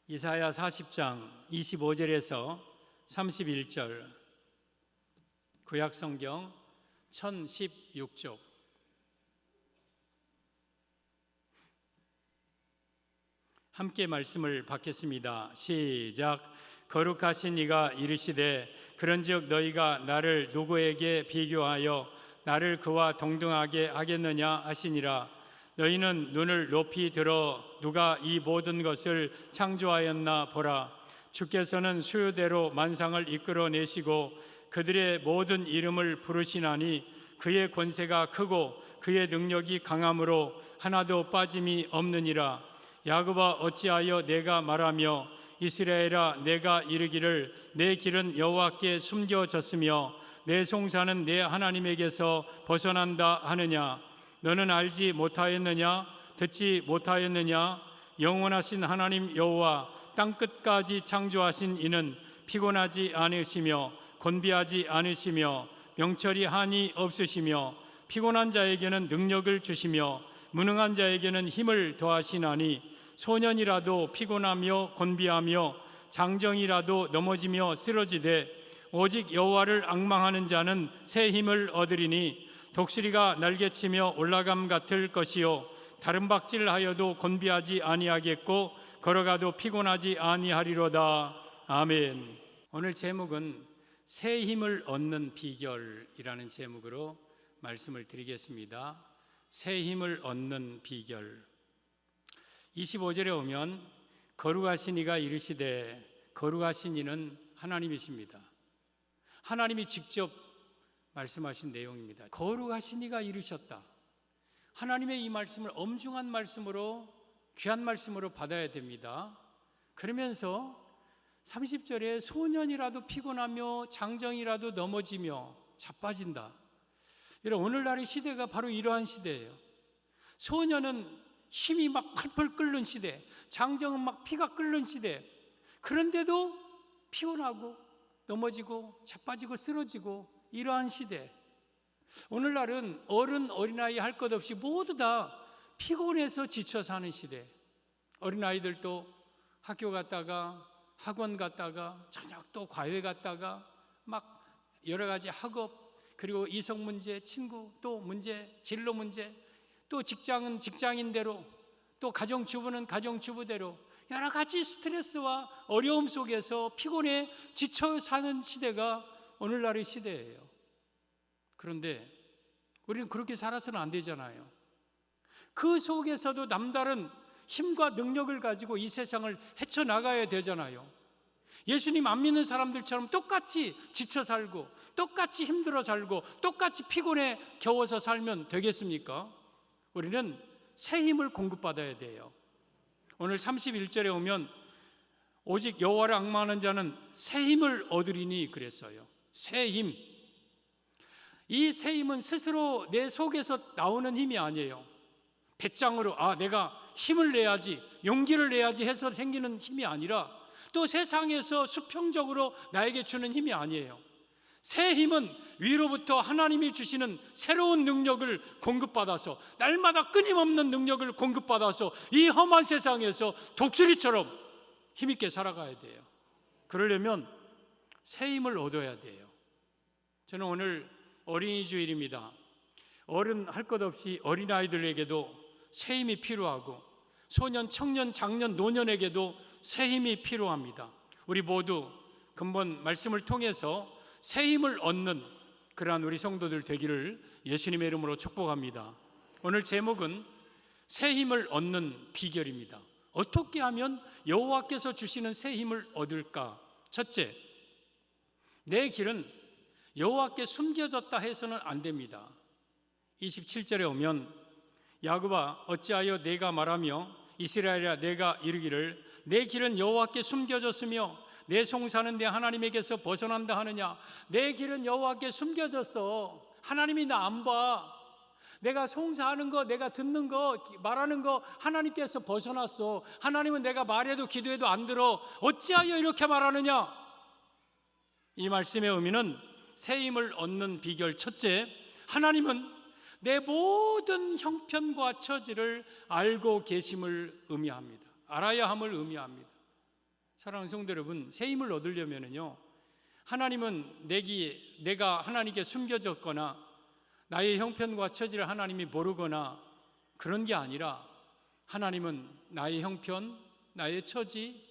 이사야 40장 25절에서 31절, 구약성경 1016쪽. 함께 말씀을 받겠습니다. 시작. 거룩하신 이가 이르시되 그런즉 너희가 나를 누구에게 비교하여 나를 그와 동등하게 하겠느냐 하시니라. 너희는 눈을 높이 들어 누가 이 모든 것을 창조하였나 보라. 주께서는 수요대로 만상을 이끌어내시고 그들의 모든 이름을 부르시나니 그의 권세가 크고 그의 능력이 강함으로 하나도 빠짐이 없느니라. 야곱아 어찌하여 내가 말하며 이스라엘아 내가 이르기를 내 길은 여호와께 숨겨졌으며 내 송사는 내 하나님에게서 벗어난다 하느냐. 너는 알지 못하였느냐? 듣지 못하였느냐? 영원하신 하나님 여호와 땅끝까지 창조하신 이는 피곤하지 않으시며 곤비하지 않으시며 명철이 한이 없으시며 피곤한 자에게는 능력을 주시며 무능한 자에게는 힘을 더하시나니 소년이라도 피곤하며 곤비하며 장정이라도 넘어지며 쓰러지되 오직 여호와를 앙망하는 자는 새 힘을 얻으리니 독수리가 날개치며 올라감 같을 것이요 다른 박질하여도 곤비하지 아니하겠고 걸어가도 피곤하지 아니하리로다. 아멘. 오늘 제목은 새 힘을 얻는 비결이라는 제목으로 말씀을 드리겠습니다. 새 힘을 얻는 비결. 25절에 오면 거룩하신 이가 이르시되, 거룩하신 이는 하나님이십니다. 하나님이 직접 말씀하신 내용입니다. 거룩하신 이가 이르셨다. 하나님의 이 말씀을 엄중한 말씀으로, 귀한 말씀으로 받아야 됩니다. 그러면서 30절에 소년이라도 피곤하며 장정이라도 넘어지며 자빠진다. 여러분, 오늘날의 시대가 바로 이러한 시대예요. 소년은 힘이 막 펄펄 끓는 시대, 장정은 막 피가 끓는 시대. 그런데도 피곤하고 넘어지고 자빠지고 쓰러지고 이러한 시대. 오늘날은 어른, 어린아이 할 것 없이 모두 다 피곤해서 지쳐 사는 시대. 어린아이들도 학교 갔다가 학원 갔다가 저녁 또 과외 갔다가 막 여러 가지 학업, 그리고 이성 문제, 친구 또 문제, 진로 문제, 또 직장은 직장인대로, 또 가정주부는 가정주부대로 여러 가지 스트레스와 어려움 속에서 피곤해 지쳐 사는 시대가 오늘날의 시대예요. 그런데 우리는 그렇게 살아서는 안 되잖아요. 그 속에서도 남다른 힘과 능력을 가지고 이 세상을 헤쳐나가야 되잖아요. 예수님 안 믿는 사람들처럼 똑같이 지쳐 살고 똑같이 힘들어 살고 똑같이 피곤해 겨워서 살면 되겠습니까? 우리는 새 힘을 공급받아야 돼요. 오늘 31절에 오면 오직 여호와를 앙망하는 자는 새 힘을 얻으리니 그랬어요. 새 힘. 이 새 힘은 스스로 내 속에서 나오는 힘이 아니에요. 배짱으로 내가 힘을 내야지, 용기를 내야지 해서 생기는 힘이 아니라, 또 세상에서 수평적으로 나에게 주는 힘이 아니에요. 새 힘은 위로부터 하나님이 주시는 새로운 능력을 공급받아서, 날마다 끊임없는 능력을 공급받아서 이 험한 세상에서 독수리처럼 힘있게 살아가야 돼요. 그러려면 새 힘을 얻어야 돼요. 저는 오늘 어린이 주일입니다. 어른 할 것 없이 어린아이들에게도 새 힘이 필요하고 소년, 청년, 장년, 노년에게도 새 힘이 필요합니다. 우리 모두 근본 말씀을 통해서 새 힘을 얻는 그러한 우리 성도들 되기를 예수님의 이름으로 축복합니다. 오늘 제목은 새 힘을 얻는 비결입니다. 어떻게 하면 여호와께서 주시는 새 힘을 얻을까? 첫째, 내 길은 여호와께 숨겨졌다 해서는 안 됩니다. 27절에 오면 야곱아 어찌하여 내가 말하며 이스라엘아 내가 이르기를 내 길은 여호와께 숨겨졌으며 내 송사는 내 하나님에게서 벗어난다 하느냐. 내 길은 여호와께 숨겨졌어. 하나님이 나 안 봐. 내가 송사하는 거, 내가 듣는 거, 말하는 거 하나님께서 벗어났어. 하나님은 내가 말해도 기도해도 안 들어. 어찌하여 이렇게 말하느냐. 이 말씀의 의미는 새 힘을 얻는 비결 첫째, 하나님은 내 모든 형편과 처지를 알고 계심을 의미합니다. 알아야 함을 의미합니다. 사랑하는 성도 여러분, 새 힘을 얻으려면요, 하나님은 내가 하나님께 숨겨졌거나 나의 형편과 처지를 하나님이 모르거나 그런 게 아니라 하나님은 나의 형편, 나의 처지,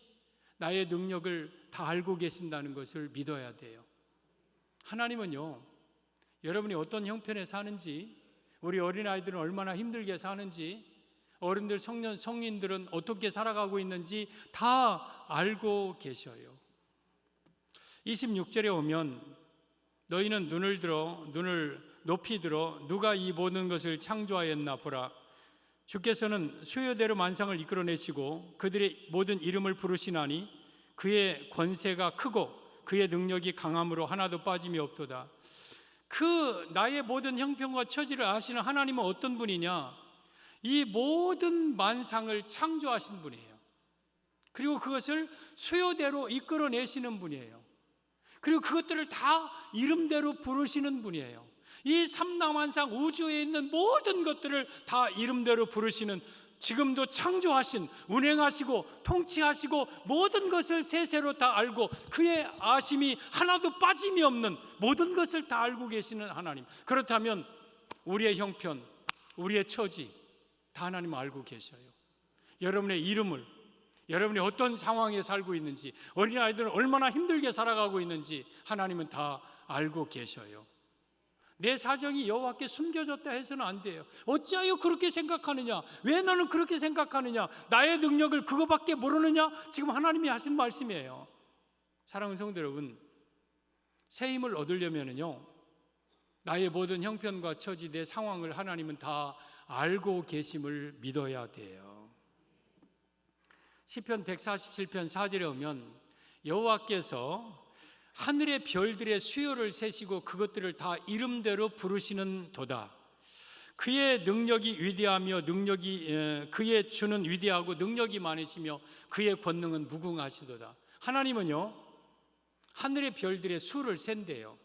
나의 능력을 다 알고 계신다는 것을 믿어야 돼요. 하나님은요, 여러분이 어떤 형편에 사는지, 우리 어린아이들은 얼마나 힘들게 사는지, 어른들, 청년, 성인들은 어떻게 살아가고 있는지 다 알고 계셔요. 26절에 오면 너희는 눈을 높이 들어 누가 이 모든 것을 창조하였나 보라. 주께서는 수요대로 만상을 이끌어내시고 그들의 모든 이름을 부르시나니 그의 권세가 크고 그의 능력이 강함으로 하나도 빠짐이 없도다. 그 나의 모든 형편과 처지를 아시는 하나님은 어떤 분이냐? 이 모든 만상을 창조하신 분이에요. 그리고 그것을 수요대로 이끌어내시는 분이에요. 그리고 그것들을 다 이름대로 부르시는 분이에요. 이 삼라만상 우주에 있는 모든 것들을 다 이름대로 부르시는, 지금도 창조하신, 운행하시고 통치하시고 모든 것을 세세로 다 알고 그의 아심이 하나도 빠짐이 없는 모든 것을 다 알고 계시는 하나님. 그렇다면 우리의 형편, 우리의 처지 다 하나님 알고 계셔요. 여러분의 이름을, 여러분이 어떤 상황에 살고 있는지, 어린아이들은 얼마나 힘들게 살아가고 있는지 하나님은 다 알고 계셔요. 내 사정이 여호와께 숨겨졌다 해서는 안 돼요. 어찌하여 그렇게 생각하느냐? 왜 너는 그렇게 생각하느냐? 나의 능력을 그거밖에 모르느냐? 지금 하나님이 하신 말씀이에요. 사랑하는 성도 여러분, 새 힘을 얻으려면요, 나의 모든 형편과 처지, 내 상황을 하나님은 다 알고 계심을 믿어야 돼요. 시편 147편 4절에 오면 여호와께서 하늘의 별들의 수요를 세시고 그것들을 다 이름대로 부르시는 도다. 그의 능력이 위대하며 그의 주는 위대하고 능력이 많으시며 그의 권능은 무궁하시도다. 하나님은요, 하늘의 별들의 수를 센대요.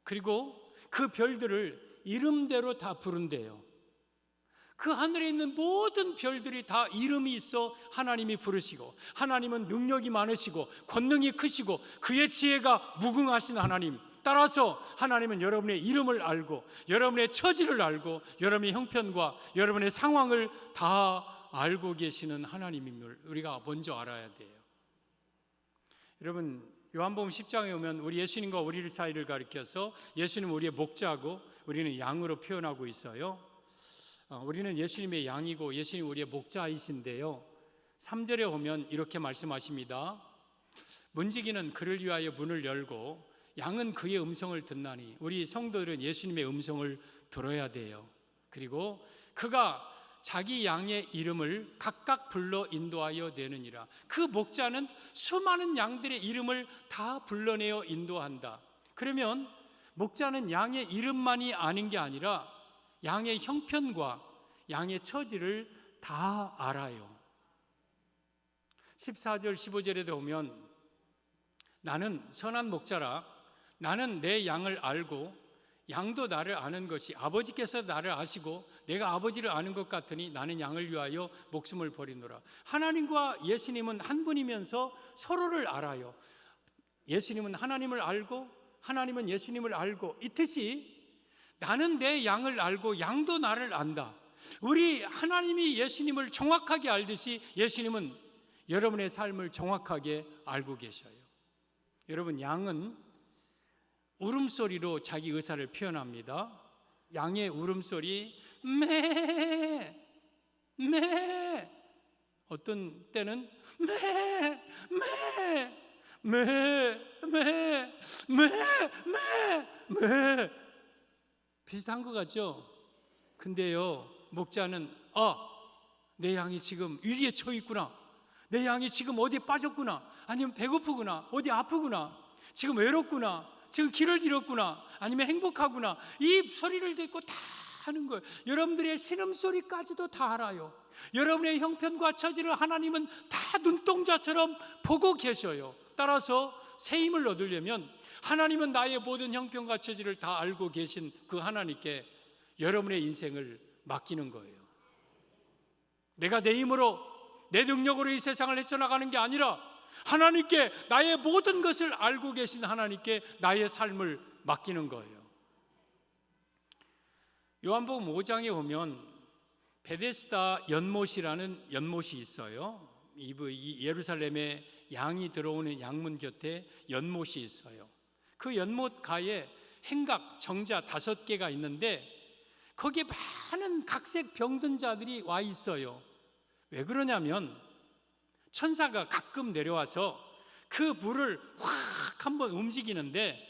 그리고 그 별들을 이름대로 다 부른대요. 그 하늘에 있는 모든 별들이 다 이름이 있어 하나님이 부르시고, 하나님은 능력이 많으시고 권능이 크시고 그의 지혜가 무궁하신 하나님. 따라서 하나님은 여러분의 이름을 알고 여러분의 처지를 알고 여러분의 형편과 여러분의 상황을 다 알고 계시는 하나님임을 우리가 먼저 알아야 돼요. 여러분, 요한복음 10장에 오면 우리 예수님과 우리 사이를 가리켜서 예수님은 우리의 목자고 우리는 양으로 표현하고 있어요. 우리는 예수님의 양이고 예수님 우리의 목자이신데요, 3절에 오면 이렇게 말씀하십니다. 문지기는 그를 위하여 문을 열고 양은 그의 음성을 듣나니. 우리 성도들은 예수님의 음성을 들어야 돼요. 그리고 그가 자기 양의 이름을 각각 불러 인도하여 내느니라. 그 목자는 수많은 양들의 이름을 다 불러내어 인도한다. 그러면 목자는 양의 이름만이 아는 게 아니라 양의 형편과 양의 처지를 다 알아요. 14절 15절에 보면 나는 선한 목자라. 나는 내 양을 알고 양도 나를 아는 것이, 아버지께서 나를 아시고 내가 아버지를 아는 것 같으니 나는 양을 위하여 목숨을 버리노라. 하나님과 예수님은 한 분이면서 서로를 알아요. 예수님은 하나님을 알고 하나님은 예수님을 알고 있듯이 나는 내 양을 알고 양도 나를 안다. 우리 하나님이 예수님을 정확하게 알듯이 예수님은 여러분의 삶을 정확하게 알고 계셔요. 여러분, 양은 울음소리로 자기 의사를 표현합니다. 양의 울음소리 매, 매, 어떤 때는 매, 매, 매, 매, 매, 매, 매, 비슷한 것 같죠? 근데요, 목자는 내 양이 지금 위기에 처해 있구나, 내 양이 지금 어디에 빠졌구나, 아니면 배고프구나, 어디 아프구나, 지금 외롭구나, 지금 길을 잃었구나, 아니면 행복하구나, 이 소리를 듣고 다 하는 거예요. 여러분들의 신음소리까지도 다 알아요. 여러분의 형편과 처지를 하나님은 다 눈동자처럼 보고 계셔요. 따라서 새 힘을 얻으려면 하나님은 나의 모든 형편과 처지를 다 알고 계신 그 하나님께 여러분의 인생을 맡기는 거예요. 내가 내 힘으로 내 능력으로 이 세상을 헤쳐나가는 게 아니라 하나님께, 나의 모든 것을 알고 계신 하나님께 나의 삶을 맡기는 거예요. 요한복음 5장에 보면 베데스다 연못이라는 연못이 있어요. 이 예루살렘에 양이 들어오는 양문 곁에 연못이 있어요. 그 연못 가에 행각, 정자 5개가 있는데 거기에 많은 각색 병든 자들이 와 있어요. 왜 그러냐면 천사가 가끔 내려와서 그 물을 확 한번 움직이는데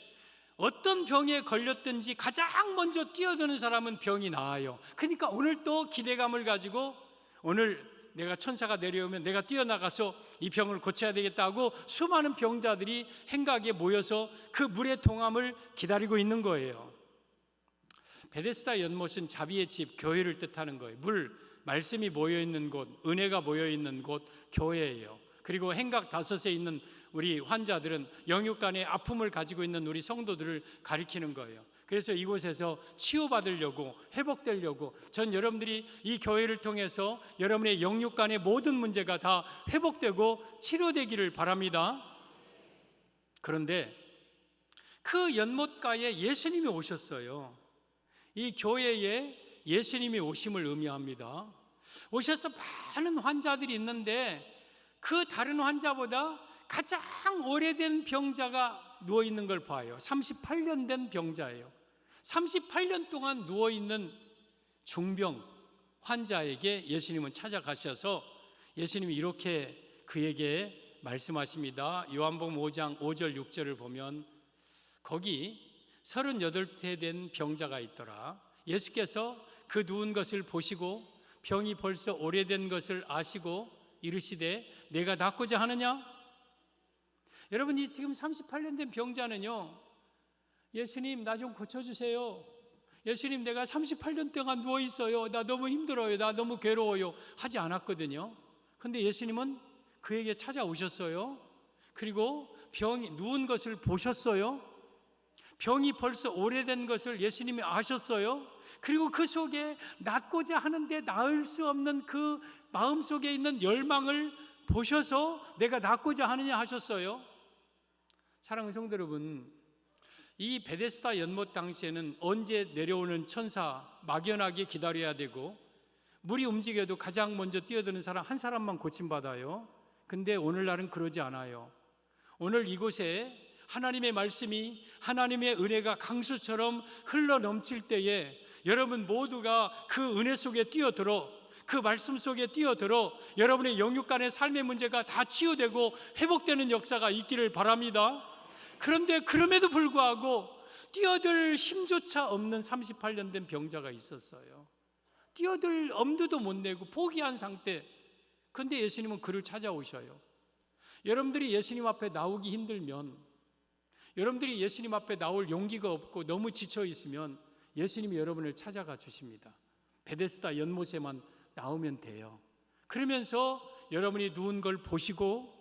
어떤 병에 걸렸든지 가장 먼저 뛰어드는 사람은 병이 나아요. 그러니까 오늘 또 기대감을 가지고 오늘 내가 천사가 내려오면 내가 뛰어나가서 이 병을 고쳐야 되겠다고 수많은 병자들이 행각에 모여서 그 물의 동함을 기다리고 있는 거예요. 베데스다 연못은 자비의 집, 교회를 뜻하는 거예요. 말씀이 모여있는 곳, 은혜가 모여있는 곳, 교회예요. 그리고 행각 5에 있는 우리 환자들은 영육간의 아픔을 가지고 있는 우리 성도들을 가리키는 거예요. 그래서 이곳에서 치유받으려고, 회복되려고 전 여러분들이 이 교회를 통해서 여러분의 영육간의 모든 문제가 다 회복되고 치료되기를 바랍니다. 그런데 그 연못가에 예수님이 오셨어요. 이 교회에 예수님이 오심을 의미합니다. 오셔서 많은 환자들이 있는데 그 다른 환자보다 가장 오래된 병자가 누워있는 걸 봐요. 38년 된 병자예요. 38년 동안 누워있는 중병 환자에게 예수님은 찾아가셔서 예수님이 이렇게 그에게 말씀하십니다. 요한복음 5장 5절 6절을 보면 거기 38세 된 병자가 있더라. 예수께서 그 누운 것을 보시고 병이 벌써 오래된 것을 아시고 이르시되 내가 낫고자 하느냐? 여러분, 이 지금 38년 된 병자는요, 예수님 나 좀 고쳐주세요, 예수님 내가 38년 동안 누워있어요, 나 너무 힘들어요, 나 너무 괴로워요 하지 않았거든요. 근데 예수님은 그에게 찾아오셨어요. 그리고 병이 누운 것을 보셨어요. 병이 벌써 오래된 것을 예수님이 아셨어요. 그리고 그 속에 낫고자 하는데 나을 수 없는 그 마음속에 있는 열망을 보셔서 내가 낫고자 하느냐 하셨어요. 사랑하는 성도 여러분, 이 베데스다 연못 당시에는 언제 내려오는 천사 막연하게 기다려야 되고 물이 움직여도 가장 먼저 뛰어드는 사람 한 사람만 고침받아요. 근데 오늘날은 그러지 않아요. 오늘 이곳에 하나님의 말씀이, 하나님의 은혜가 강수처럼 흘러 넘칠 때에 여러분 모두가 그 은혜 속에 뛰어들어, 그 말씀 속에 뛰어들어 여러분의 영육간의 삶의 문제가 다 치유되고 회복되는 역사가 있기를 바랍니다. 그런데 그럼에도 불구하고 뛰어들 힘조차 없는 38년 된 병자가 있었어요. 뛰어들 엄두도 못 내고 포기한 상태. 그런데 예수님은 그를 찾아오셔요. 여러분들이 예수님 앞에 나오기 힘들면, 여러분들이 예수님 앞에 나올 용기가 없고 너무 지쳐 있으면 예수님이 여러분을 찾아가 주십니다. 베데스다 연못에만 나오면 돼요. 그러면서 여러분이 누운 걸 보시고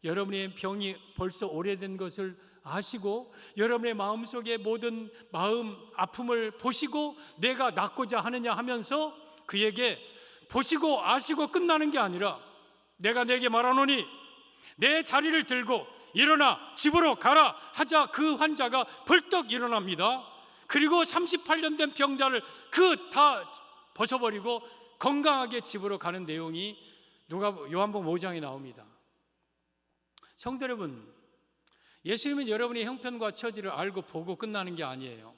여러분의 병이 벌써 오래된 것을 아시고 여러분의 마음속에 모든 마음 아픔을 보시고 내가 낫고자 하느냐 하면서 그에게 보시고 아시고 끝나는 게 아니라 내가 내게 말하노니 내 자리를 들고 일어나 집으로 가라 하자 그 환자가 벌떡 일어납니다. 그리고 38년 된 병자를 다 벗어버리고 건강하게 집으로 가는 내용이 요한복음 5장에 나옵니다. 성도 여러분, 예수님은 여러분의 형편과 처지를 알고 보고 끝나는 게 아니에요.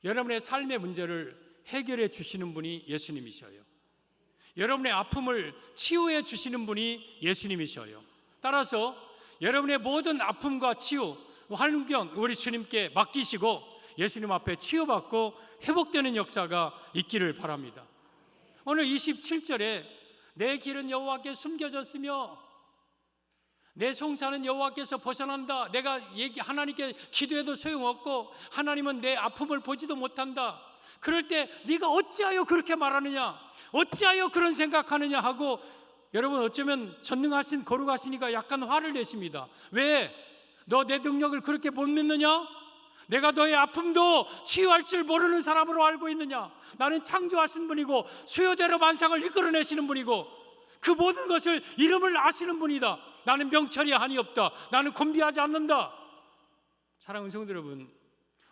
여러분의 삶의 문제를 해결해 주시는 분이 예수님이셔요. 여러분의 아픔을 치유해 주시는 분이 예수님이셔요. 따라서 여러분의 모든 아픔과 치유, 환경 우리 주님께 맡기시고 예수님 앞에 치유받고 회복되는 역사가 있기를 바랍니다. 오늘 27절에 내 길은 여호와께 숨겨졌으며 내 송사는 여호와께서 벗어난다. 내가 하나님께 기도해도 소용없고 하나님은 내 아픔을 보지도 못한다. 그럴 때 네가 어찌하여 그렇게 말하느냐, 어찌하여 그런 생각하느냐 하고 여러분 어쩌면 전능하신 거룩하시니까 약간 화를 내십니다. 왜? 너 내 능력을 그렇게 못 믿느냐? 내가 너의 아픔도 치유할 줄 모르는 사람으로 알고 있느냐? 나는 창조하신 분이고 수요대로 만상을 이끌어내시는 분이고 그 모든 것을 이름을 아시는 분이다. 나는 명철이 한이 없다. 나는 곤비하지 않는다. 사랑하는 성도 여러분,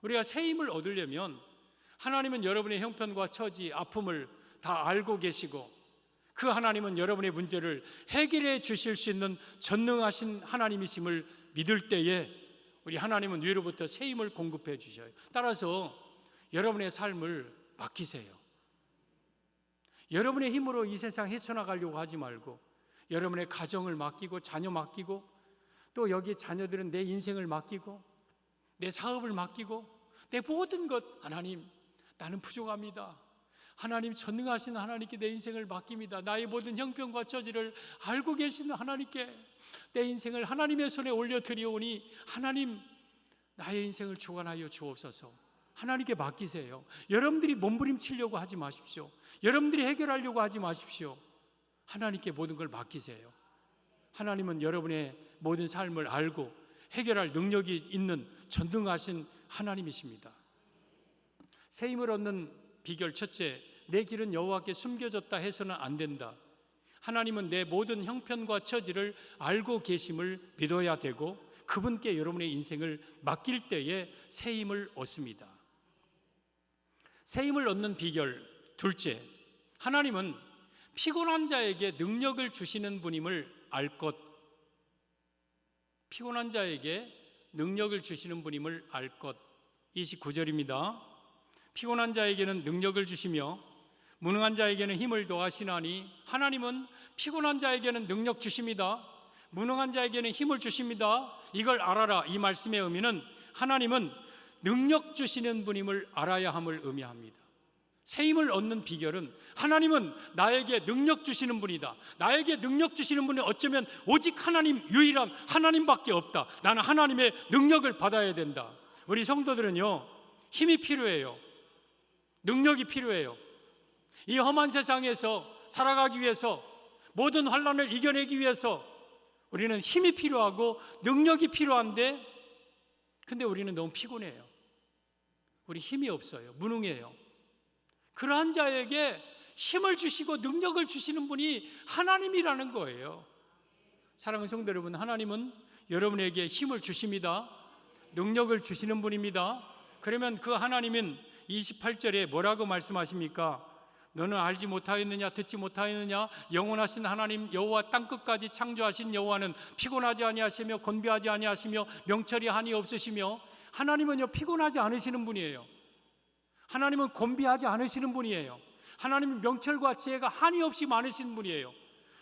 우리가 새 힘을 얻으려면 하나님은 여러분의 형편과 처지, 아픔을 다 알고 계시고 그 하나님은 여러분의 문제를 해결해 주실 수 있는 전능하신 하나님이심을 믿을 때에 우리 하나님은 위로부터 새 힘을 공급해 주셔요. 따라서 여러분의 삶을 맡기세요. 여러분의 힘으로 이 세상 헤쳐나가려고 하지 말고 여러분의 가정을 맡기고 자녀 맡기고 또 여기 자녀들은 내 인생을 맡기고 내 사업을 맡기고 내 모든 것, 하나님 나는 부족합니다. 하나님 전능하신 하나님께 내 인생을 맡깁니다. 나의 모든 형편과 처지를 알고 계시는 하나님께 내 인생을 하나님의 손에 올려드리오니 하나님 나의 인생을 주관하여 주옵소서. 하나님께 맡기세요. 여러분들이 몸부림치려고 하지 마십시오. 여러분들이 해결하려고 하지 마십시오. 하나님께 모든 걸 맡기세요. 하나님은 여러분의 모든 삶을 알고 해결할 능력이 있는 전능하신 하나님이십니다. 새 힘을 얻는 비결 첫째, 내 길은 여호와께 숨겨졌다 해서는 안 된다. 하나님은 내 모든 형편과 처지를 알고 계심을 믿어야 되고 그분께 여러분의 인생을 맡길 때에 새 힘을 얻습니다. 새 힘을 얻는 비결 둘째, 하나님은 피곤한 자에게 능력을 주시는 분임을 알 것. 피곤한 자에게 능력을 주시는 분임을 알 것. 29절입니다. 피곤한 자에게는 능력을 주시며 무능한 자에게는 힘을 더하시나니 하나님은 피곤한 자에게는 능력 주십니다. 무능한 자에게는 힘을 주십니다. 이걸 알아라. 이 말씀의 의미는 하나님은 능력 주시는 분임을 알아야 함을 의미합니다. 새 힘을 얻는 비결은 하나님은 나에게 능력 주시는 분이다. 나에게 능력 주시는 분은 어쩌면 오직 하나님, 유일한 하나님밖에 없다. 나는 하나님의 능력을 받아야 된다. 우리 성도들은요, 힘이 필요해요. 능력이 필요해요. 이 험한 세상에서 살아가기 위해서, 모든 환난을 이겨내기 위해서 우리는 힘이 필요하고 능력이 필요한데, 근데 우리는 너무 피곤해요. 우리 힘이 없어요. 무능해요. 그러한 자에게 힘을 주시고 능력을 주시는 분이 하나님이라는 거예요. 사랑하는 성도 여러분, 하나님은 여러분에게 힘을 주십니다. 능력을 주시는 분입니다. 그러면 그 하나님은 28절에 뭐라고 말씀하십니까? 너는 알지 못하였느냐, 듣지 못하였느냐? 영원하신 하나님 여호와 땅끝까지 창조하신 여호와는 피곤하지 아니하시며 곤비하지 아니하시며 명철이 한이 없으시며, 하나님은요 피곤하지 않으시는 분이에요. 하나님은 곤비하지 않으시는 분이에요. 하나님은 명철과 지혜가 한이 없이 많으신 분이에요.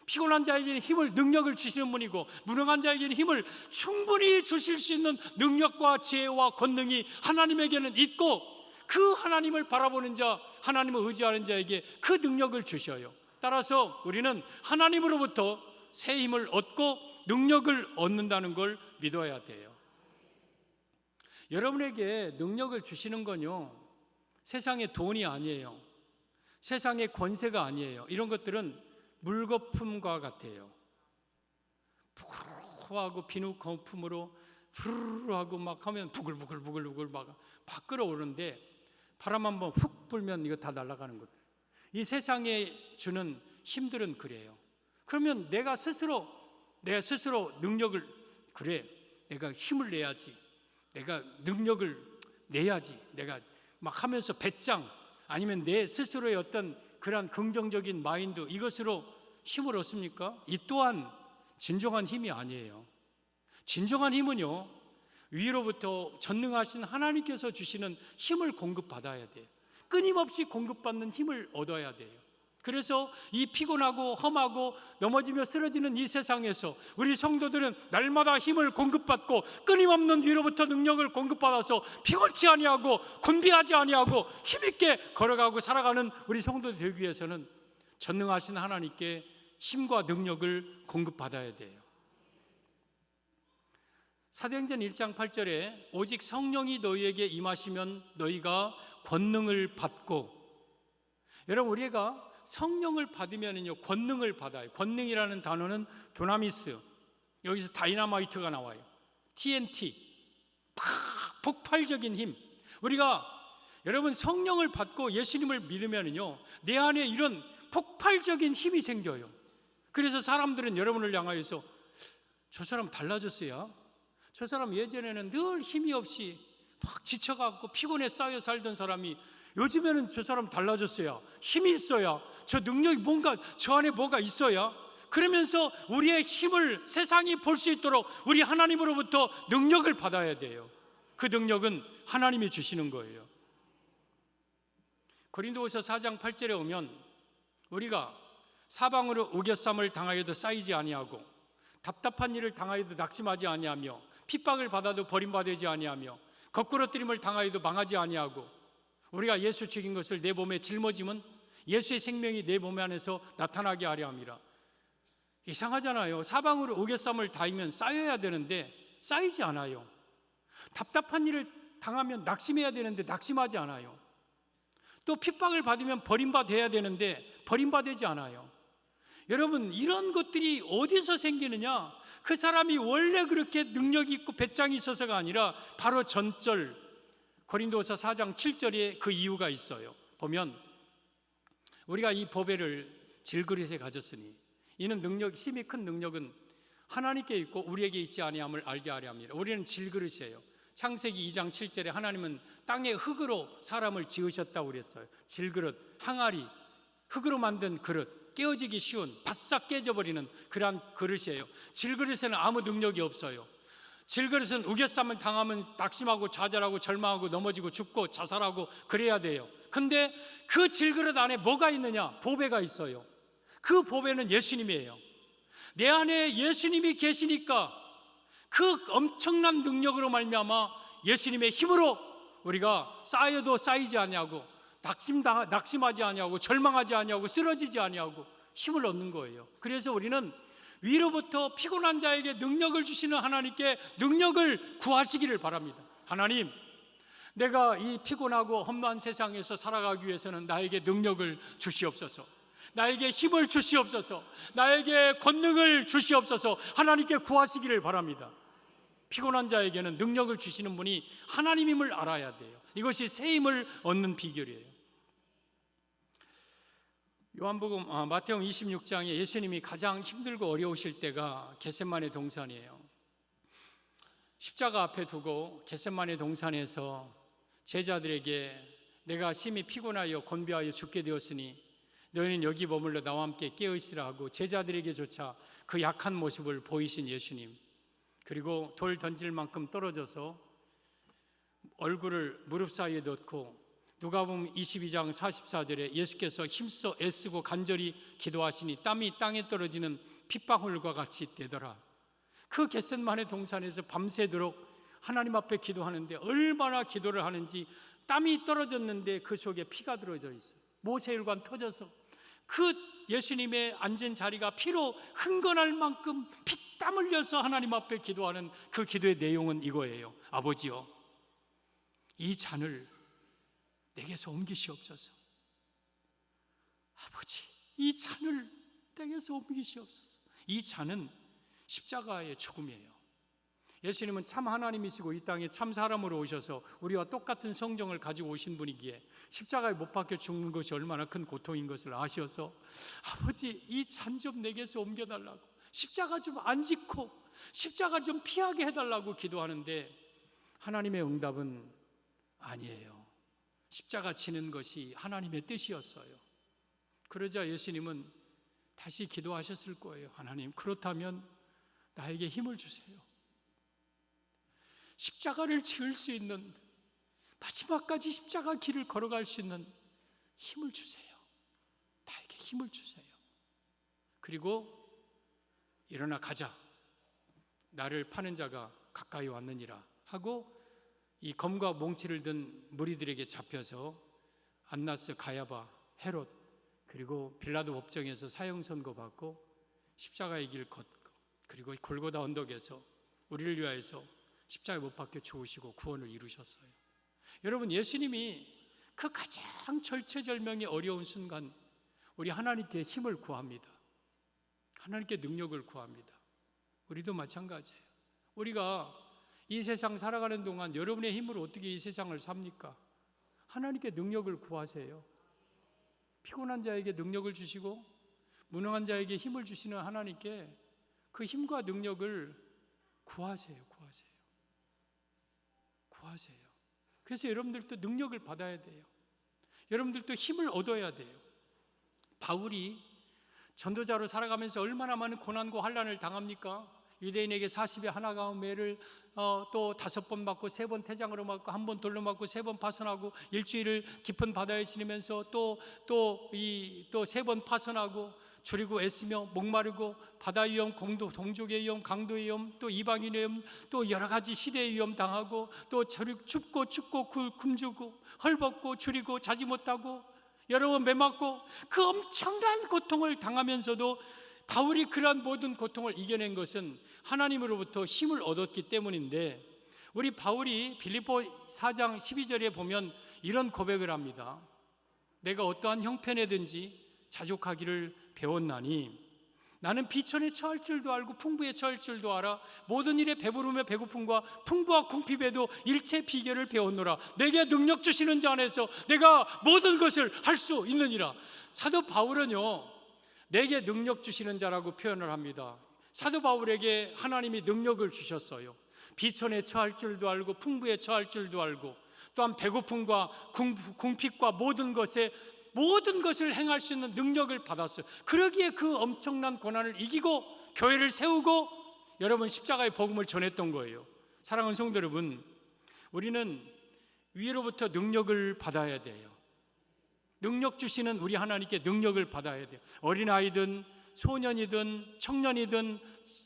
피곤한 자에게는 힘을, 능력을 주시는 분이고 무능한 자에게는 힘을 충분히 주실 수 있는 능력과 지혜와 권능이 하나님에게는 있고, 그 하나님을 바라보는 자, 하나님을 의지하는 자에게 그 능력을 주셔요. 따라서 우리는 하나님으로부터 새 힘을 얻고 능력을 얻는다는 걸 믿어야 돼요. 여러분에게 능력을 주시는 건요, 세상의 돈이 아니에요. 세상의 권세가 아니에요. 이런 것들은 물거품과 같아요. 푸르하고 비누 거품으로 푸르하고 막 하면 부글부글 막 끌어오르는데 바람 한번 훅 불면 이거 다 날아가는 것들. 이 세상에 주는 힘들은 그래요. 그러면 내가 스스로 능력을, 그래 내가 힘을 내야지, 내가 능력을 내야지, 내가 막 하면서 배짱, 아니면 내 스스로의 어떤 그러한 긍정적인 마인드, 이것으로 힘을 얻습니까? 이 또한 진정한 힘이 아니에요. 진정한 힘은요, 위로부터 전능하신 하나님께서 주시는 힘을 공급받아야 돼요. 끊임없이 공급받는 힘을 얻어야 돼요. 그래서 이 피곤하고 험하고 넘어지며 쓰러지는 이 세상에서 우리 성도들은 날마다 힘을 공급받고 끊임없는 위로부터 능력을 공급받아서 피곤치 아니하고 곤비하지 아니하고 힘있게 걸어가고 살아가는 우리 성도들 되기 위해서는 전능하신 하나님께 힘과 능력을 공급받아야 돼요. 사도행전 1장 8절에 오직 성령이 너희에게 임하시면 너희가 권능을 받고, 여러분 우리가 성령을 받으면요 권능을 받아요. 권능이라는 단어는 두나미스, 여기서 다이나마이트가 나와요. TNT, 폭발적인 힘. 우리가 여러분 성령을 받고 예수님을 믿으면요 내 안에 이런 폭발적인 힘이 생겨요. 그래서 사람들은 여러분을 향하여서 저 사람 달라졌어요. 저 사람 예전에는 늘 힘이 없이 막 지쳐갖고 피곤에 쌓여 살던 사람이 요즘에는 저 사람 달라졌어요. 힘이 있어요. 저 능력이 뭔가 저 안에 뭐가 있어요. 그러면서 우리의 힘을 세상이 볼 수 있도록 우리 하나님으로부터 능력을 받아야 돼요. 그 능력은 하나님이 주시는 거예요. 고린도후서 4장 8절에 오면 우리가 사방으로 우겨쌈을 당하여도 쌓이지 아니하고 답답한 일을 당하여도 낙심하지 아니하며 핍박을 받아도 버림받지 아니하며 거꾸러뜨림을 당하여도 망하지 아니하고 우리가 예수 죽인 것을 내 몸에 짊어짐은 예수의 생명이 내 몸 안에서 나타나게 하려 함이라. 이상하잖아요. 사방으로 우겨쌈을 당하면 쌓여야 되는데 쌓이지 않아요. 답답한 일을 당하면 낙심해야 되는데 낙심하지 않아요. 또 핍박을 받으면 버림받아야 되는데 버림받지 않아요. 여러분, 이런 것들이 어디서 생기느냐? 그 사람이 원래 그렇게 능력이 있고 배짱이 있어서가 아니라 바로 전절 고린도서 4장 7절에 그 이유가 있어요. 보면 우리가 이 보배를 질그릇에 가졌으니 이는 능력, 심히 큰 능력은 하나님께 있고 우리에게 있지 아니함을 알게 하려 합니다. 우리는 질그릇이에요. 창세기 2장 7절에 하나님은 땅의 흙으로 사람을 지으셨다고 그랬어요. 질그릇, 항아리, 흑으로 만든 그릇, 깨어지기 쉬운, 바싹 깨져버리는 그러한 그릇이에요. 질그릇에는 아무 능력이 없어요. 질그릇은 우겨쌈을 당하면 낙심하고 좌절하고 절망하고 넘어지고 죽고 자살하고 그래야 돼요. 근데 그 질그릇 안에 뭐가 있느냐? 보배가 있어요. 그 보배는 예수님이에요. 내 안에 예수님이 계시니까 그 엄청난 능력으로 말미암아 예수님의 힘으로 우리가 쌓여도 쌓이지 아니하고 낙심하지 아니하고 절망하지 아니하고 쓰러지지 아니하고 힘을 얻는 거예요. 그래서 우리는 위로부터 피곤한 자에게 능력을 주시는 하나님께 능력을 구하시기를 바랍니다. 하나님, 내가 이 피곤하고 험한 세상에서 살아가기 위해서는 나에게 능력을 주시옵소서. 나에게 힘을 주시옵소서. 나에게 권능을 주시옵소서. 하나님께 구하시기를 바랍니다. 피곤한 자에게는 능력을 주시는 분이 하나님임을 알아야 돼요. 이것이 새 힘을 얻는 비결이에요. 요한복음 마태복음 26장에 예수님이 가장 힘들고 어려우실 때가 겟세마네 동산이에요. 십자가 앞에 두고 겟세마네 동산에서 제자들에게 내가 심히 피곤하여 곤비하여 죽게 되었으니 너희는 여기 머물러 나와 함께 깨어있으라 하고 제자들에게조차 그 약한 모습을 보이신 예수님, 그리고 돌 던질 만큼 떨어져서 얼굴을 무릎 사이에 넣고 누가복음 22장 44절에 예수께서 힘써 애쓰고 간절히 기도하시니 땀이 땅에 떨어지는 핏방울과 같이 되더라. 그 겟세마네 동산에서 밤새도록 하나님 앞에 기도하는데 얼마나 기도를 하는지 땀이 떨어졌는데 그 속에 피가 들어져 있어요. 모세혈관 터져서 그 예수님의 앉은 자리가 피로 흥건할 만큼 피땀 흘려서 하나님 앞에 기도하는 그 기도의 내용은 이거예요. 아버지여, 이 잔을 내게서 옮기시옵소서. 아버지, 이 잔을 내게서 옮기시옵소서. 이 잔은 십자가의 죽음이에요. 예수님은 참 하나님이시고 이 땅에 참 사람으로 오셔서 우리와 똑같은 성정을 가지고 오신 분이기에 십자가에 못 박혀 죽는 것이 얼마나 큰 고통인 것을 아셔서 아버지, 이 잔 좀 내게서 옮겨달라고, 십자가 좀 안 짓고 십자가 좀 피하게 해달라고 기도하는데 하나님의 응답은 아니에요. 십자가 지는 것이 하나님의 뜻이었어요. 그러자 예수님은 다시 기도하셨을 거예요. 하나님, 그렇다면 나에게 힘을 주세요. 십자가를 지을 수 있는, 마지막까지 십자가 길을 걸어갈 수 있는 힘을 주세요. 나에게 힘을 주세요. 그리고 일어나 가자, 나를 파는 자가 가까이 왔느니라 하고 이 검과 몽치를 든 무리들에게 잡혀서 안나스, 가야바, 헤롯, 그리고 빌라도 법정에서 사형 선고받고 십자가의 길 걷고 그리고 골고다 언덕에서 우리를 위하여서 십자가에 못 박혀 죽으시고 구원을 이루셨어요. 여러분, 예수님이 그 가장 절체절명의 어려운 순간 우리 하나님께 힘을 구합니다. 하나님께 능력을 구합니다. 우리도 마찬가지예요. 우리가 이 세상 살아가는 동안 여러분의 힘으로 어떻게 이 세상을 삽니까? 하나님께 능력을 구하세요. 피곤한 자에게 능력을 주시고 무능한 자에게 힘을 주시는 하나님께 그 힘과 능력을 구하세요. 그래서 여러분들도 능력을 받아야 돼요. 여러분들도 힘을 얻어야 돼요. 바울이 전도자로 살아가면서 얼마나 많은 고난과 환난을 당합니까? 유대인에게 40에 하나 가운 매를 또 5번 맞고 3번 태장으로 맞고 1번 돌로 맞고 3번 파선하고 일주일을 깊은 바다에 지내면서 또 3번 파선하고 줄이고 애쓰며 목마르고 바다 위험, 동족의 위험, 강도의 위험, 또 이방인의 위험, 또 여러 가지 시대의 위험 당하고 또 춥고 굶주고 헐벗고 줄이고 자지 못하고 여러 번 매맞고 그 엄청난 고통을 당하면서도 바울이 그러한 모든 고통을 이겨낸 것은 하나님으로부터 힘을 얻었기 때문인데, 우리 바울이 빌립보 4장 12절에 보면 이런 고백을 합니다. 내가 어떠한 형편에든지 자족하기를 배웠나니 나는 비천에 처할 줄도 알고 풍부에 처할 줄도 알아 모든 일에 배부르며 배고픔과 풍부와 궁핍에도 일체 비결을 배웠노라. 내게 능력 주시는 자 안에서 내가 모든 것을 할 수 있느니라. 사도 바울은요, 내게 능력 주시는 자라고 표현을 합니다. 사도 바울에게 하나님이 능력을 주셨어요. 비천에 처할 줄도 알고 풍부에 처할 줄도 알고 또한 배고픔과 궁핍과 모든 것을 행할 수 있는 능력을 받았어요. 그러기에 그 엄청난 고난을 이기고 교회를 세우고 여러분 십자가의 복음을 전했던 거예요. 사랑하는 성도 여러분, 우리는 위로부터 능력을 받아야 돼요. 능력 주시는 우리 하나님께 능력을 받아야 돼요. 어린아이든 소년이든 청년이든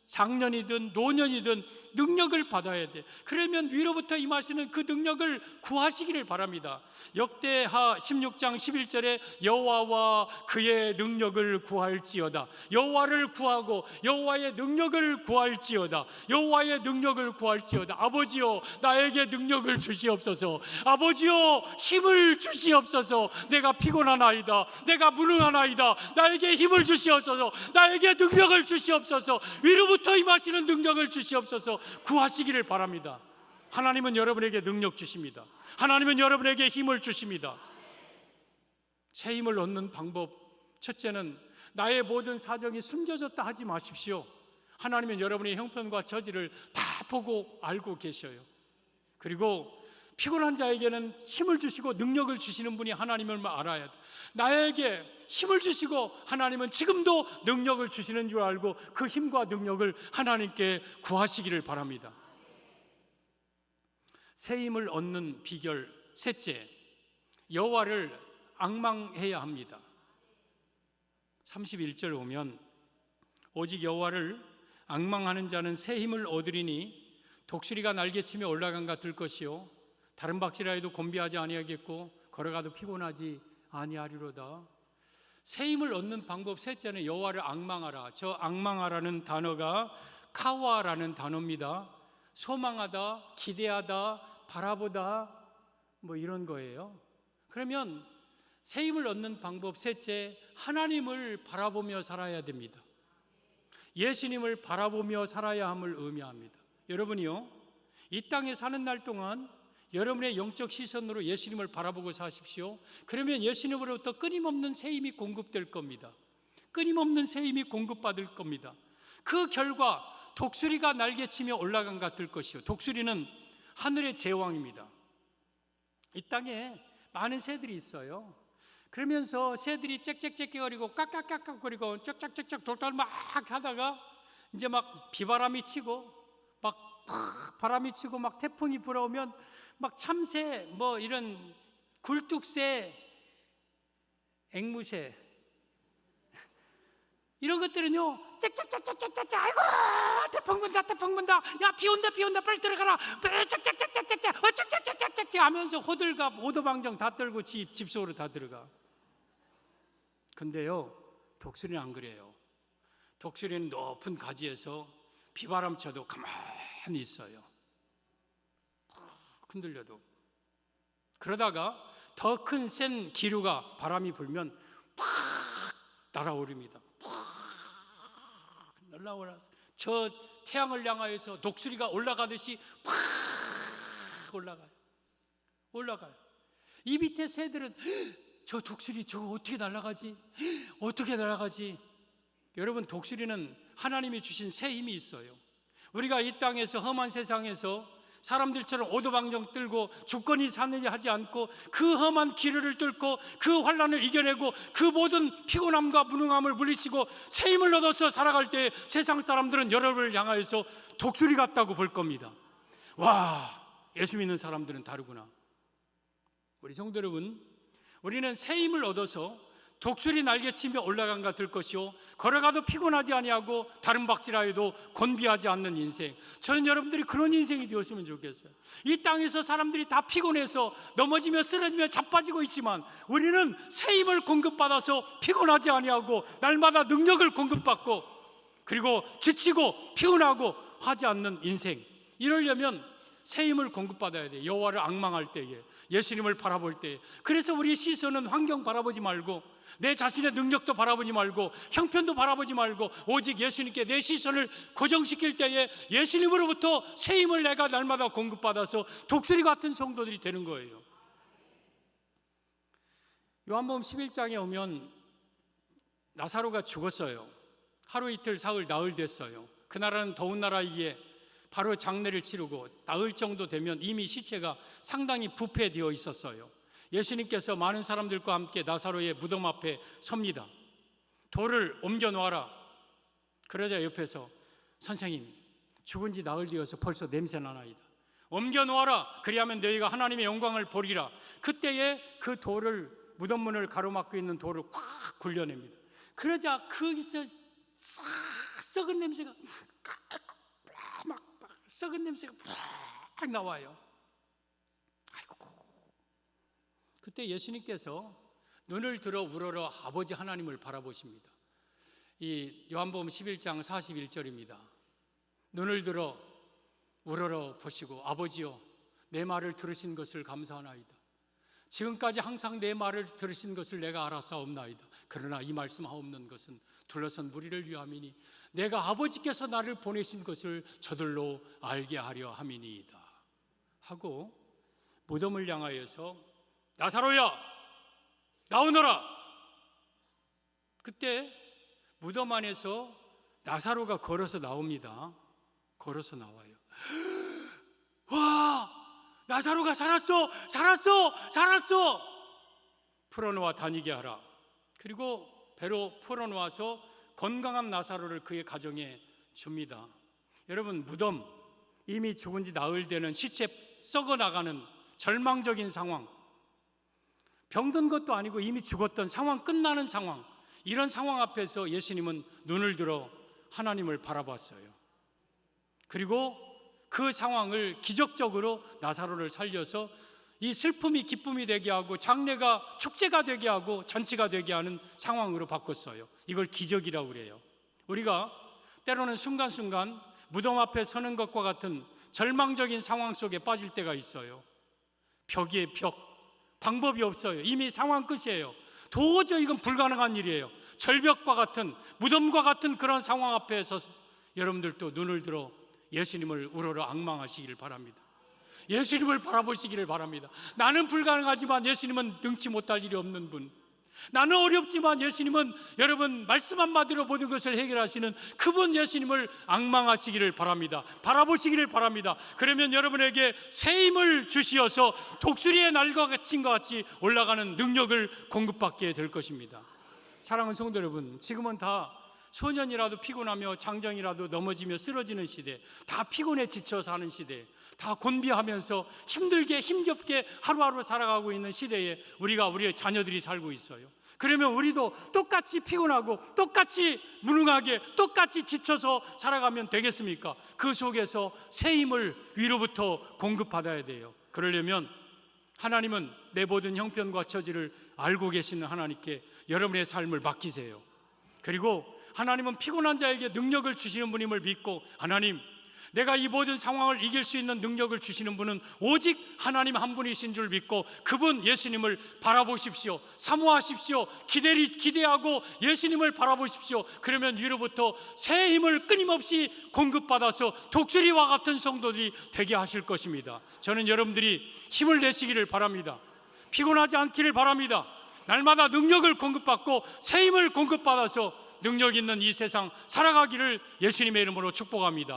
장년이든 노년이든 능력을 받아야 돼. 그러면 위로부터 임하시는 그 능력을 구하시기를 바랍니다. 역대하 16장 11절에 여호와와 그의 능력을 구할지어다. 여호와를 구하고 여호와의 능력을 구할지어다. 여호와의 능력을 구할지어다. 아버지여 나에게 능력을 주시옵소서. 아버지여 힘을 주시옵소서. 내가 피곤하나이다. 내가 무능하나이다. 나에게 힘을 주시옵소서. 나에게 능력을 주시옵소서. 위로부터 임하시는 능력을 주시옵소서. 구하시기를 바랍니다. 하나님은 여러분에게 능력 주십니다. 하나님은 여러분에게 힘을 주십니다. 새 힘을 얻는 방법, 첫째는 나의 모든 사정이 숨겨졌다 하지 마십시오. 하나님은 여러분의 형편과 처지를 다 보고 알고 계셔요. 그리고 피곤한 자에게는 힘을 주시고 능력을 주시는 분이 하나님을 알아야 돼. 나에게 힘을 주시고 하나님은 지금도 능력을 주시는 줄 알고 그 힘과 능력을 하나님께 구하시기를 바랍니다. 새 힘을 얻는 비결 셋째, 여호와를 앙망해야 합니다. 31절 보면 오직 여호와를 앙망하는 자는 새 힘을 얻으리니 독수리가 날개치며 올라간가 들 것이요 다른 박질하여도 곤비하지 아니하겠고 걸어가도 피곤하지 아니하리로다. 새 힘을 얻는 방법 셋째는 여호와를 앙망하라. 저 앙망하라는 단어가 카와라는 단어입니다. 소망하다, 기대하다, 바라보다 뭐 이런 거예요. 그러면 새 힘을 얻는 방법 셋째, 하나님을 바라보며 살아야 됩니다. 예수님을 바라보며 살아야 함을 의미합니다. 여러분이요, 이 땅에 사는 날 동안 여러분의 영적 시선으로 예수님을 바라보고 사십시오. 그러면 예수님으로부터 끊임없는 새 힘이 공급될 겁니다. 끊임없는 새 힘이 공급받을 겁니다. 그 결과 독수리가 날개치며 올라간 것 같을 것이요. 독수리는 하늘의 제왕입니다. 이 땅에 많은 새들이 있어요. 그러면서 새들이 짹짹짹거리고 깍깍깍깍거리고 쩍쩍쩍쩍 돌돌 막 하다가 이제 막 비바람이 치고 막 바람이 치고 막 태풍이 불어오면 막 참새, 뭐 이런 굴뚝새, 앵무새 이런 것들은요 짹짹짹짹짹 아이고 태풍 분다 야 비 온다 빨리 들어가라 짹짹짹짹짹 하면서 호들갑 오도방정 다 떨고 집 속으로 다 들어가. 근데요 독수리는 안 그래요. 독수리는 높은 가지에서 비바람 쳐도 가만히 있어요. 흔들려도. 그러다가 더 큰 센 기류가 바람이 불면 팍 날아오릅니다. 날아오라. 저 태양을 향하여서 독수리가 올라가듯이 팍 올라가요. 이 밑에 새들은 저 독수리 저거 어떻게 날아가지? 여러분, 독수리는 하나님이 주신 새 힘이 있어요. 우리가 이 땅에서 험한 세상에서 사람들처럼 오도방정 떨고 주권이 사느냐 하지 않고 그 험한 길을 뚫고 그 환난을 이겨내고 그 모든 피곤함과 무능함을 물리치고 새 힘을 얻어서 살아갈 때 세상 사람들은 여러분을 향하여서 독수리 같다고 볼 겁니다. 와, 예수 믿는 사람들은 다르구나. 우리 성도 여러분, 우리는 새 힘을 얻어서 독수리 날개치며 올라간가 될 것이요 걸어가도 피곤하지 아니하고 다른 박질하여도 곤비하지 않는 인생. 저는 여러분들이 그런 인생이 되었으면 좋겠어요. 이 땅에서 사람들이 다 피곤해서 넘어지며 쓰러지며 자빠지고 있지만 우리는 새 힘을 공급받아서 피곤하지 아니하고 날마다 능력을 공급받고 그리고 지치고 피곤하고 하지 않는 인생. 이러려면 새 힘을 공급받아야 돼요. 여호와를 앙망할 때에, 예수님을 바라볼 때에. 그래서 우리의 시선은 환경 바라보지 말고 내 자신의 능력도 바라보지 말고 형편도 바라보지 말고 오직 예수님께 내 시선을 고정시킬 때에 예수님으로부터 새 힘을 내가 날마다 공급받아서 독수리 같은 성도들이 되는 거예요. 요한복음 11장에 오면 나사로가 죽었어요. 하루 이틀 사흘 나흘 됐어요. 그 나라는 더운 나라이기에 바로 장례를 치르고 나흘 정도 되면 이미 시체가 상당히 부패되어 있었어요. 예수님께서 많은 사람들과 함께 나사로의 무덤 앞에 섭니다. 돌을 옮겨 놓아라. 그러자 옆에서 선생님, 죽은 지 나흘 되어서 벌써 냄새 나나이다. 옮겨 놓아라. 그리하면 너희가 하나님의 영광을 보리라. 그때에 그 돌을, 무덤 문을 가로막고 있는 돌을 꽉 굴려냅니다. 그러자 거기서 썩은 냄새가 썩은 냄새가 팍 나와요. 아이고. 그때 예수님께서 눈을 들어 우러러 아버지 하나님을 바라보십니다. 이 요한복음 11장 41절입니다. 눈을 들어 우러러 보시고 아버지여, 내 말을 들으신 것을 감사하나이다. 지금까지 항상 내 말을 들으신 것을 내가 알았사옵나이다. 그러나 이 말씀하옵는 것은 둘러선 무리를 위함이니 내가 아버지께서 나를 보내신 것을 저들로 알게 하려 함이니이다 하고 무덤을 향하여서 나사로야 나오너라. 그때 무덤 안에서 나사로가 걸어서 나옵니다. 걸어서 나와요. 와, 나사로가 살았어. 풀어놓아 다니게 하라. 그리고 배로 풀어놓아서 건강한 나사로를 그의 가정에 줍니다. 여러분, 무덤, 이미 죽은 지 나흘 되는 시체 썩어나가는 절망적인 상황, 병든 것도 아니고 이미 죽었던 상황, 끝나는 상황, 이런 상황 앞에서 예수님은 눈을 들어 하나님을 바라봤어요. 그리고 그 상황을 기적적으로 나사로를 살려서 이 슬픔이 기쁨이 되게 하고 장례가 축제가 되게 하고 잔치가 되게 하는 상황으로 바꿨어요. 이걸 기적이라고 그래요. 우리가 때로는 순간순간 무덤 앞에 서는 것과 같은 절망적인 상황 속에 빠질 때가 있어요. 벽이에 벽, 방법이 없어요. 이미 상황 끝이에요. 도저히 이건 불가능한 일이에요. 절벽과 같은, 무덤과 같은 그런 상황 앞에 서서 여러분들도 눈을 들어 예수님을 우러러 앙망하시기를 바랍니다. 예수님을 바라보시기를 바랍니다. 나는 불가능하지만 예수님은 능치 못할 일이 없는 분, 나는 어렵지만 예수님은 여러분 말씀 한마디로 모든 것을 해결하시는 그분 예수님을 앙망하시기를 바랍니다. 바라보시기를 바랍니다. 그러면 여러분에게 새 힘을 주시어서 독수리의 날개친것 같이 올라가는 능력을 공급받게 될 것입니다. 사랑하는 성도 여러분, 지금은 다 소년이라도 피곤하며 장정이라도 넘어지며 쓰러지는 시대, 다 피곤해 지쳐 사는 시대, 다 곤비하면서 힘들게 힘겹게 하루하루 살아가고 있는 시대에 우리의 자녀들이 살고 있어요. 그러면 우리도 똑같이 피곤하고 똑같이 무능하게 똑같이 지쳐서 살아가면 되겠습니까? 그 속에서 새 힘을 위로부터 공급받아야 돼요. 그러려면 하나님은 내 모든 형편과 처지를 알고 계시는 하나님께 여러분의 삶을 맡기세요. 그리고 하나님은 피곤한 자에게 능력을 주시는 분임을 믿고, 하나님, 내가 이 모든 상황을 이길 수 있는 능력을 주시는 분은 오직 하나님 한 분이신 줄 믿고 그분 예수님을 바라보십시오. 사모하십시오. 기대하고 예수님을 바라보십시오. 그러면 위로부터 새 힘을 끊임없이 공급받아서 독수리와 같은 성도들이 되게 하실 것입니다. 저는 여러분들이 힘을 내시기를 바랍니다. 피곤하지 않기를 바랍니다. 날마다 능력을 공급받고 새 힘을 공급받아서 능력 있는 이 세상 살아가기를 예수님의 이름으로 축복합니다.